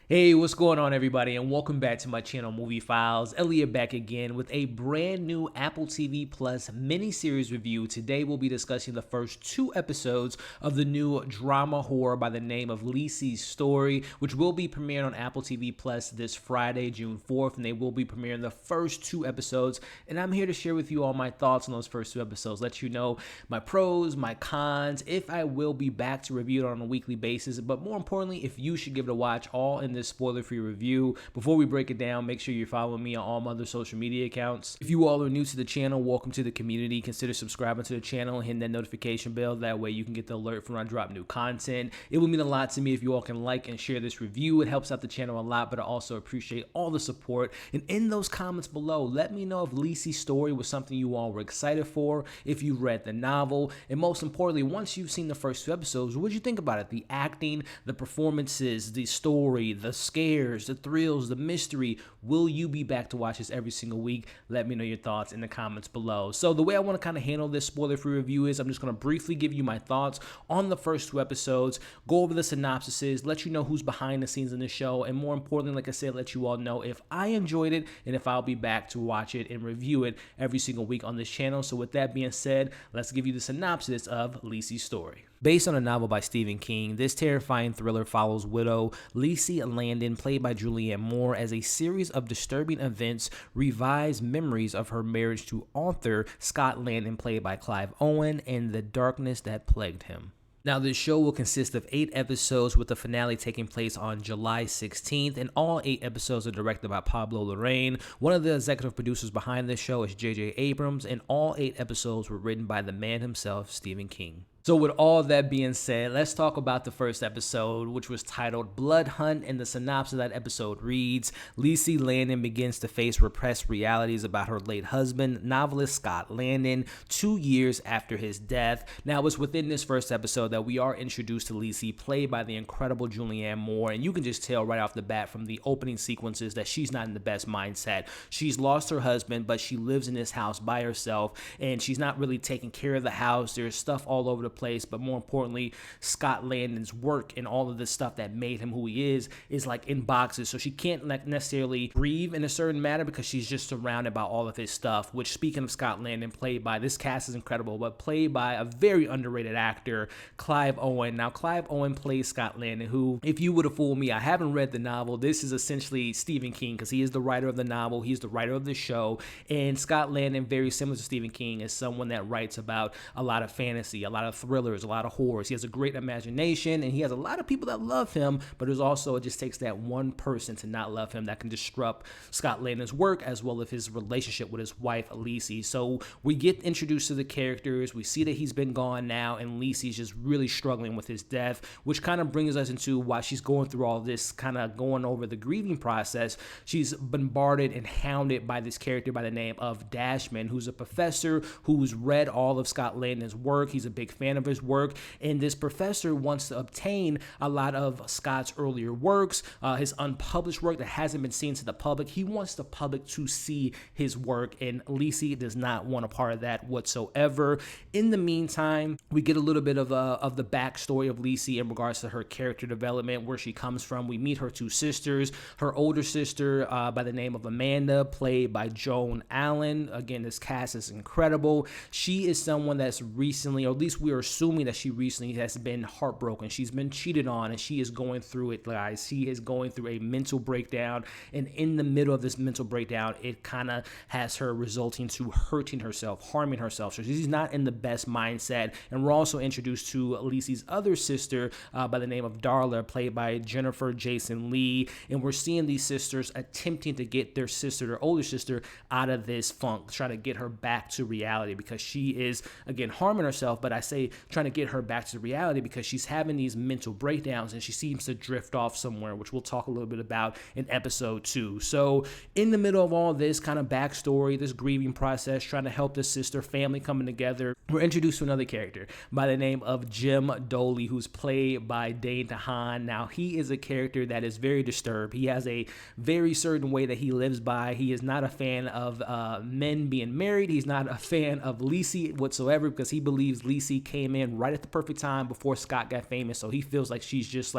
Hey, what's going on, everybody, and welcome back to my channel, Movie Files. Elliot back again with a brand new Apple TV Plus miniseries review. Today, we'll be discussing the first two episodes of the new drama horror by the name of Lisey's Story, which will be premiering on Apple TV Plus this Friday, June 4th, and they will be premiering the first two episodes. And I'm here to share with you all my thoughts on those first two episodes, let you know my pros, my cons, if I will be back to review it on a weekly basis, but more importantly, if you should give it a watch, all in this spoiler-free review. Before we break it down, make sure you're following me on all my other social media accounts. If you all are new to the channel, welcome to the community. Consider subscribing to the channel and hitting that notification bell. That way you can get the alert when I drop new content. It would mean a lot to me if you all can like and share this review. It helps out the channel a lot, but I also appreciate all the support. And in those comments below, let me know if Lisey's Story was something you all were excited for, if you read the novel, and most importantly, once you've seen the first two episodes, what did you think about it? The acting, the performances, the story, the scares, the thrills, the mystery. Will you be back to watch this every single week? Let me know your thoughts in the comments below. So the way I want to kind of handle this spoiler-free review is I'm just going to briefly give you my thoughts on the first two episodes, go over the synopsises, let you know who's behind the scenes in the show, and more importantly, like I said, let you all know if I enjoyed it and if I'll be back to watch it and review it every single week on this channel. So with that being said, let's give you the synopsis of Lisey's Story. Based on a novel by Stephen King, this terrifying thriller follows widow Lisey Landon, played by Julianne Moore, as a series of disturbing events revives memories of her marriage to author Scott Landon, played by Clive Owen, and the darkness that plagued him. Now, this show will consist of 8 episodes, with the finale taking place on July 16th, and all 8 episodes are directed by Pablo Larraín. One of the executive producers behind this show is J.J. Abrams, and all 8 episodes were written by the man himself, Stephen King. So with all that being said, let's talk about the first episode, which was titled Blood Hunt, and the synopsis of that episode reads: Lisey Landon begins to face repressed realities about her late husband, novelist Scott Landon, 2 years after his death. Now, it's within this first episode that we are introduced to Lisey, played by the incredible Julianne Moore, and you can just tell right off the bat from the opening sequences that she's not in the best mindset. She's lost her husband, but she lives in this house by herself, and she's not really taking care of the house. There's stuff all over the place, but more importantly, Scott Landon's work and all of the stuff that made him who he is like in boxes, so she can't like necessarily breathe in a certain manner because she's just surrounded by all of his stuff. Which, speaking of Scott Landon, played by, this cast is incredible, but played by a very underrated actor, Clive Owen. Now, Clive Owen plays Scott Landon, who, if you would have fooled me, I haven't read the novel. This is essentially Stephen King, because he is the writer of the novel, he's the writer of the show, and Scott Landon, very similar to Stephen King, is someone that writes about a lot of fantasy, a lot of thrillers, a lot of horrors. He has a great imagination, and he has a lot of people that love him, but there's also, it just takes that one person to not love him that can disrupt Scott Landon's work, as well as his relationship with his wife, Leisy. So we get introduced to the characters, we see that he's been gone now, and Lisey's just really struggling with his death, which kind of brings us into why she's going through all this, kind of going over the grieving process. She's bombarded and hounded by this character by the name of Dashmiel, who's a professor who's read all of Scott Landon's work. He's a big fan of his work, and this professor wants to obtain a lot of Scott's earlier works, his unpublished work that hasn't been seen to the public. He wants the public to see his work, and Lisey does not want a part of that whatsoever. In the meantime, we get a little bit of the backstory of Lisey in regards to her character development, where she comes from. We meet her two sisters, her older sister by the name of Amanda, played by Joan Allen. Again, this cast is incredible. She is someone that's recently, or at least we are assuming that she recently has been heartbroken. She's been cheated on, and she is going through it, guys. She is going through a mental breakdown, and in the middle of this mental breakdown, it kind of has her resulting to hurting herself, harming herself. So she's not in the best mindset. And we're also introduced to Lisey's other sister by the name of Darla, played by Jennifer Jason Leigh, and we're seeing these sisters attempting to get their sister, their older sister, out of this funk, trying to get her back to reality, because she is, again, harming herself, but I say trying to get her back to reality because she's having these mental breakdowns and she seems to drift off somewhere, which we'll talk a little bit about in episode 2. So in the middle of all this kind of backstory, this grieving process, trying to help the sister family coming together, we're introduced to another character by the name of Jim Dooley, who's played by Dane DeHaan. Now, he is a character that is very disturbed. He has a very certain way that he lives by. He is not a fan of men being married. He's not a fan of Lisey whatsoever, because he believes Lisey came came in right at the perfect time before Scott got famous. So he feels like she's just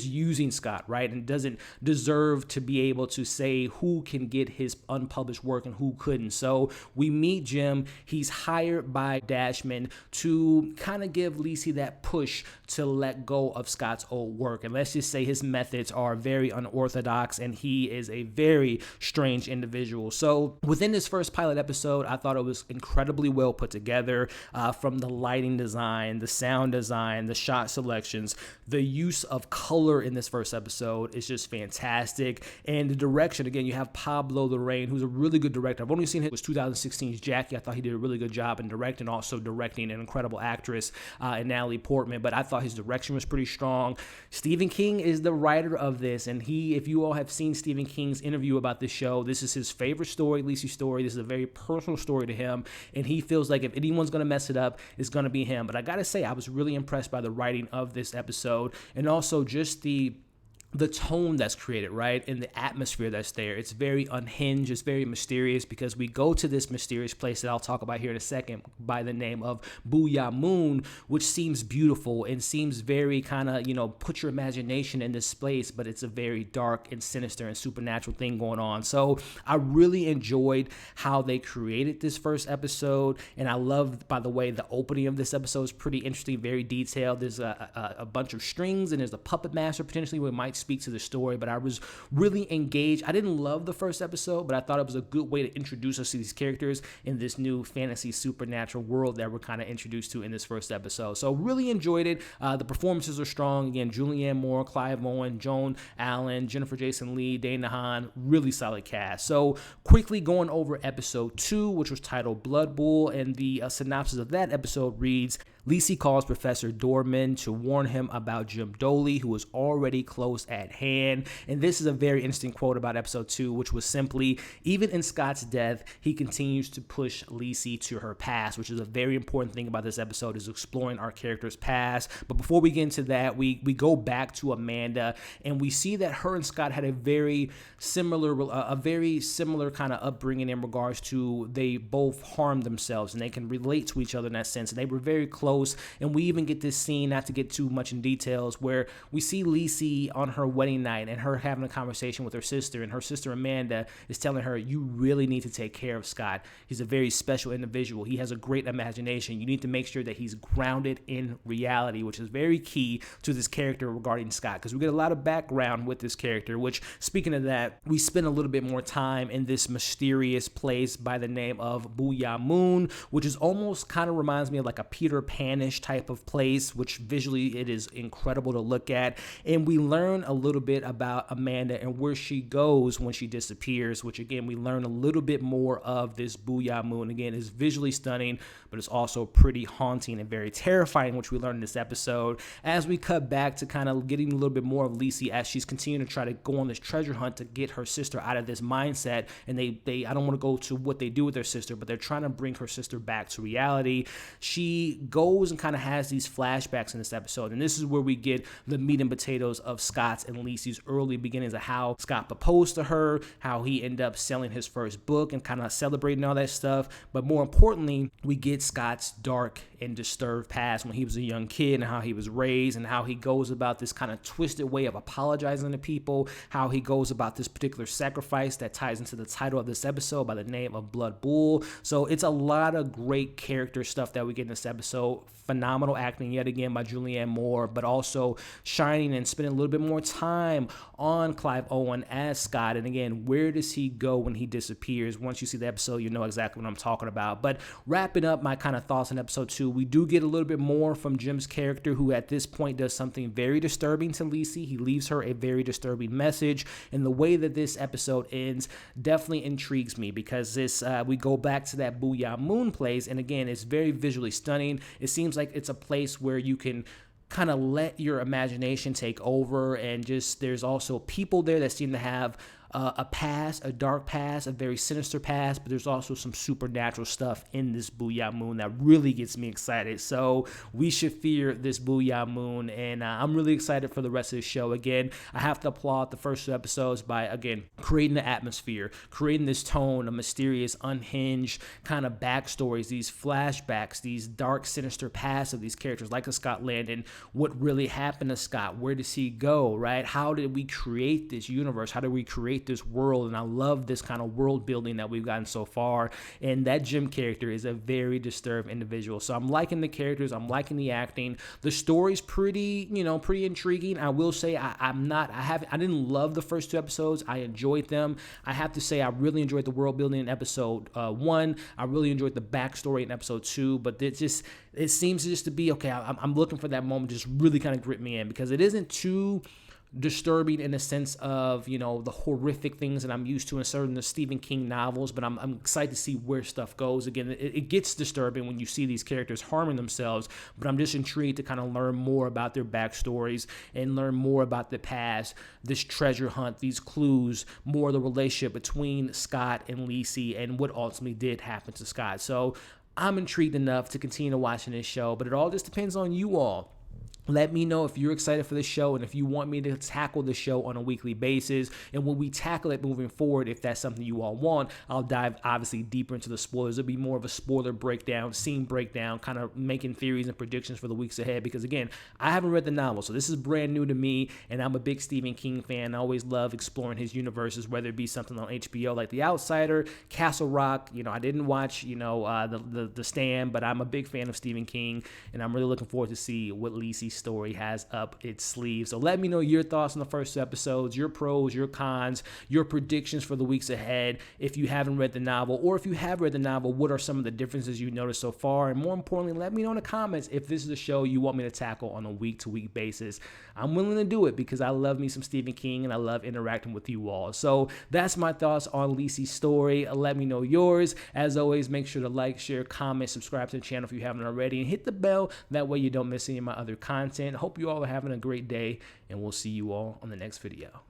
using Scott, right? And doesn't deserve to be able to say who can get his unpublished work and who couldn't. So we meet Jim. He's hired by Dashmiel to kind of give Lisey that push to let go of Scott's old work. And let's just say his methods are very unorthodox and he is a very strange individual. So within this first pilot episode, I thought it was incredibly well put together, from the lighting design, the sound design, the shot selections. The use of color in this first episode is just fantastic. And the direction, again, you have Pablo Larraín, who's a really good director. I've only seen him was 2016's Jackie. I thought he did a really good job in directing, also directing an incredible actress in Natalie Portman, but I thought his direction was pretty strong. Stephen King is the writer of this, and if you all have seen Stephen King's interview about this show, this is his favorite story, Lisey's story. This is a very personal story to him, and he feels like if anyone's going to mess it up, it's going to be him. But I gotta say, I was really impressed by the writing of this episode, and also just the tone that's created, right? And the atmosphere that's there. It's very unhinged. It's very mysterious because we go to this mysterious place that I'll talk about here in a second by the name of Booya Moon, which seems beautiful and seems very kind of, put your imagination in this place, but it's a very dark and sinister and supernatural thing going on. So I really enjoyed how they created this first episode. And I love, by the way, the opening of this episode is pretty interesting, very detailed. There's a bunch of strings and there's a puppet master potentially where it might speak to the story, but I was really engaged. I didn't love the first episode, but I thought it was a good way to introduce us to these characters in this new fantasy supernatural world that we're kind of introduced to in this first episode. So really enjoyed it. The performances are strong. Again, Julianne Moore, Clive Owen, Joan Allen, Jennifer Jason Leigh, Dana Han, really solid cast. So quickly going over episode 2, which was titled Blood Bool, and the synopsis of that episode reads: Lisey calls Professor Dorman to warn him about Jim Dooley, who is already close at hand. And this is a very interesting quote about episode 2, which was simply, even in Scott's death, he continues to push Lisey to her past, which is a very important thing about this episode, is exploring our character's past. But before we get into that, we go back to Amanda, and we see that her and Scott had a very similar kind of upbringing in regards to they both harmed themselves, and they can relate to each other in that sense. And they were very close. And we even get this scene, not to get too much in details, where we see Lisey on her wedding night and her having a conversation with her sister, and her sister Amanda is telling her, you really need to take care of Scott. He's a very special individual. He has a great imagination. You need to make sure that he's grounded in reality, which is very key to this character regarding Scott, because we get a lot of background with this character, which, speaking of that, we spend a little bit more time in this mysterious place by the name of Booya Moon, which is almost kind of reminds me of like a Peter Pan-ish type of place, which visually it is incredible to look at. And we learn a little bit about Amanda and where she goes when she disappears, which again, we learn a little bit more of this Booya Moon. Again, is visually stunning, but it's also pretty haunting and very terrifying, which we learned in this episode. As we cut back to kind of getting a little bit more of Lisey as she's continuing to try to go on this treasure hunt to get her sister out of this mindset. And they I don't want to go to what they do with their sister, but they're trying to bring her sister back to reality. She goes and kind of has these flashbacks in this episode, and this is where we get the meat and potatoes of Scott's and Lisey's early beginnings of how Scott proposed to her, how he ended up selling his first book and kind of celebrating all that stuff. But more importantly, we get Scott's dark and disturbed past when he was a young kid and how he was raised, and how he goes about this kind of twisted way of apologizing to people, how he goes about this particular sacrifice that ties into the title of this episode by the name of Blood Bool. So it's a lot of great character stuff that we get in this episode. Phenomenal acting yet again by Julianne Moore, but also shining and spending a little bit more time on Clive Owen as Scott. And again, where does he go when he disappears? Once you see the episode, you know exactly what I'm talking about. But wrapping up my kind of thoughts on episode 2, we do get a little bit more from Jim's character, who at this point does something very disturbing to Lisey. He leaves her a very disturbing message, and the way that this episode ends definitely intrigues me, because this we go back to that Booya Moon place, and again, it's very visually stunning. It seems like it's a place where you can kind of let your imagination take over, and just there's also people there that seem to have a past, a dark past, a very sinister past, but there's also some supernatural stuff in this Booya Moon that really gets me excited. So we should fear this Booya Moon, and I'm really excited for the rest of the show. Again, I have to applaud the first 2 episodes by, again, creating the atmosphere, creating this tone, a mysterious, unhinged kind of backstories, these flashbacks, these dark, sinister pasts of these characters like a Scott Landon. What really happened to Scott? Where does he go, right? How did we create this universe? How did we create this world? And I love this kind of world building that we've gotten so far. And that Jim character is a very disturbed individual. So I'm liking the characters. I'm liking the acting. The story's pretty, pretty intriguing. I will say I didn't love the first 2 episodes. I enjoyed them. I have to say I really enjoyed the world building in episode 1. I really enjoyed the backstory in episode 2, but it seems just to be, okay, I'm looking for that moment to just really kind of grip me in, because it isn't too disturbing in the sense of, the horrific things that I'm used to in certain the Stephen King novels, but I'm excited to see where stuff goes. Again, it gets disturbing when you see these characters harming themselves, but I'm just intrigued to kind of learn more about their backstories and learn more about the past, this treasure hunt, these clues, more of the relationship between Scott and Lisey and what ultimately did happen to Scott. So I'm intrigued enough to continue watching this show, but it all just depends on you all. Let me know if you're excited for the show and if you want me to tackle the show on a weekly basis. And when we tackle it moving forward, if that's something you all want, I'll dive obviously deeper into the spoilers. It'll be more of a spoiler breakdown, scene breakdown, kind of making theories and predictions for the weeks ahead. Because again, I haven't read the novel, so this is brand new to me. And I'm a big Stephen King fan. I always love exploring his universes, whether it be something on HBO like The Outsider, Castle Rock. I didn't watch, the Stand, but I'm a big fan of Stephen King. And I'm really looking forward to see what Lisey's story has up its sleeve. So let me know your thoughts on the first 2 episodes, your pros, your cons, your predictions for the weeks ahead. If you haven't read the novel, or if you have read the novel, what are some of the differences you noticed so far? And more importantly, let me know in the comments if this is a show you want me to tackle on a week-to-week basis. I'm willing to do it because I love me some Stephen King and I love interacting with you all. So that's my thoughts on Lisey's story. Let me know yours. As always, make sure to like, share, comment, subscribe to the channel if you haven't already, and hit the bell. That way you don't miss any of my other content. Hope you all are having a great day, and we'll see you all on the next video.